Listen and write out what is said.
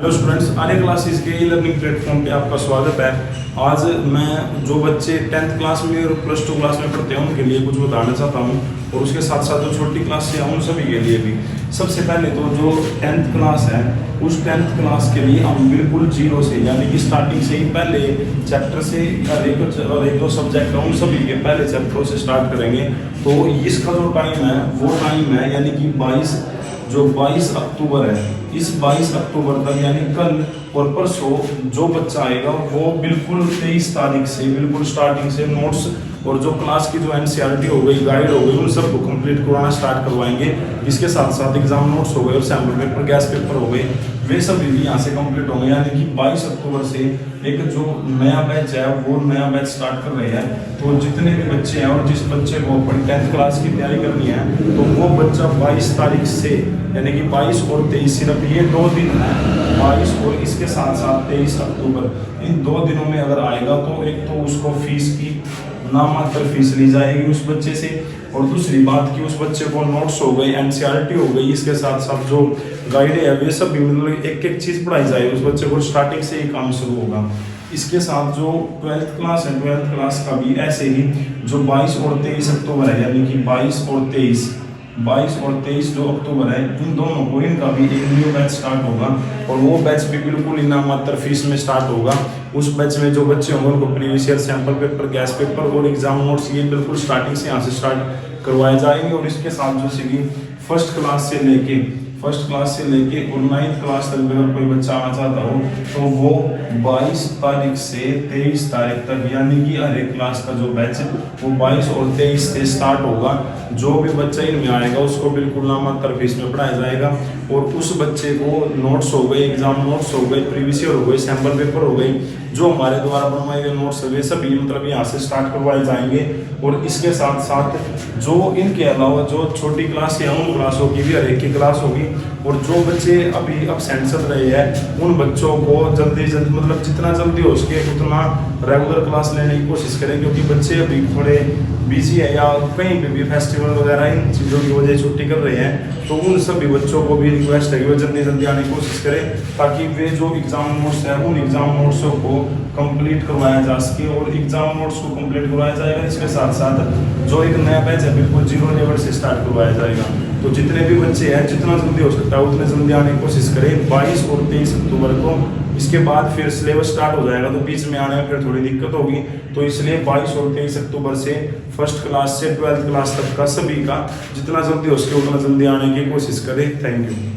Hello students, आर्य classes के e learning platform पे आपका स्वागत है। आज मैं जो बच्चे 10th क्लास में और प्लस 2 क्लास में पढ़ते हैं उनके लिए कुछ बताना चाहता हूँ और उसके साथ साथ जो छोटी क्लास से हैं उन सभी के लिए भी। सबसे पहले तो जो 10th क्लास है उस 10th क्लास के लिए हम बिल्कुल जीरो से यानी कि स्टार्टिंग से ही पहले चैप्टर से एक दो सब्जेक्ट है उन सभी के पहले चैप्टरों से स्टार्ट करेंगे। तो इसका जो टाइम है वो टाइम है यानी कि 22 अक्टूबर है। इस 22 अक्टूबर तक यानी कल और परसों जो बच्चा आएगा वो बिल्कुल 23 तारीख से बिल्कुल स्टार्टिंग से नोट्स और जो क्लास की जो एनसीईआरटी हो गई, गाइड हो गई, उन सबको कंप्लीट करवाना स्टार्ट करवाएंगे। इसके साथ साथ एग्जाम नोट्स हो गए और सैम्पल पेपर, गैस पेपर हो गए, वे सभी भी यहाँ से कंप्लीट होंगे। यानी कि 22 अक्टूबर से एक जो नया बैच है वो नया बैच स्टार्ट कर रहे हैं। तो जितने भी बच्चे हैं और जिस बच्चे को अपनी 10th क्लास की तैयारी करनी है तो वो बच्चा 22 तारीख से यानी कि 22 और 23 सिर्फ ये 2 दिन है, 22 और इसके साथ साथ 23 अक्टूबर, इन 2 दिनों में अगर आएगा तो एक तो उसको फीस की नामात्र फीस ली जाएगी उस बच्चे से, और दूसरी बात कि उस बच्चे को नोट्स हो गई, एनसीईआरटी हो गई, इसके साथ साथ जो गाइड है वे सब भी मतलब एक एक चीज़ पढ़ाई जाएगी उस बच्चे को। स्टार्टिंग से ही काम शुरू होगा। इसके साथ जो 12th क्लास है 12th क्लास का भी ऐसे ही जो 22 और 23 अक्टूबर है यानी कि 22 और 23 जो अक्टूबर है, इन दोनों को इनका भी एक न्यू बैच स्टार्ट होगा और वो बैच भी बिल्कुल इनामात्र फीस में स्टार्ट होगा। उस बैच में जो बच्चे होंगे उनको previous year sample paper, gas paper और एग्जाम नोट्स ये बिल्कुल स्टार्टिंग से यहाँ से स्टार्ट करवाए जाएंगे। और इसके साथ जो सी फर्स्ट क्लास से लेके और 9th क्लास तक अगर कोई बच्चा आना चाहता हो तो वो 22 तारीख से 23 तारीख तक यानी कि हर एक क्लास का जो बैच है वो 22 और 23 से स्टार्ट होगा। जो भी बच्चा इनमें आएगा उसको बिल्कुल नामात्र फीस में पढ़ाया जाएगा और उस बच्चे को नोट्स हो गए, एग्जाम नोट्स हो गए, प्रीवियस ईयर हो गए, सैम्पल पेपर हो गई, जो हमारे द्वारा बनवाए गए नोट्स वे सभी मतलब यहाँ से स्टार्ट करवाए जाएंगे। और इसके साथ साथ जो इनके अलावा जो छोटी क्लास है उन क्लासों की भी हर एक की क्लास होगी और जो बच्चे अभी अब्सेंट चल रहे हैं उन बच्चों को जल्दी मतलब जितना जल्दी हो सके उतना रेगुलर क्लास लेने की कोशिश करें, क्योंकि बच्चे अभी थोड़े बिजी है या कहीं पे भी फेस्टिवल वगैरह इन चीज़ों की वजह छुट्टी कर रहे हैं। तो उन सभी बच्चों को भी रिक्वेस्ट है कि वो जल्दी आने की कोशिश करें ताकि वे जो एग्जाम नोट्स है उन एग्जाम नोट्सों को कंप्लीट करवाया जा सके और एग्जाम नोट्स को कंप्लीट करवाया जाएगा। इसके साथ साथ जो एक नया बैच है बिल्कुल जीरो लेवल से स्टार्ट करवाया जाएगा। तो जितने भी बच्चे हैं जितना जल्दी हो सकता है उतने जल्दी आने की कोशिश करें 22 और 23 अक्टूबर को। इसके बाद फिर सिलेबस स्टार्ट हो जाएगा तो बीच में आने में फिर थोड़ी दिक्कत होगी। तो इसलिए 22 और 23 अक्टूबर से फर्स्ट क्लास से 12th क्लास तक का सभी का जितना जल्दी हो सके उतना जल्दी आने की कोशिश करें। Thank you.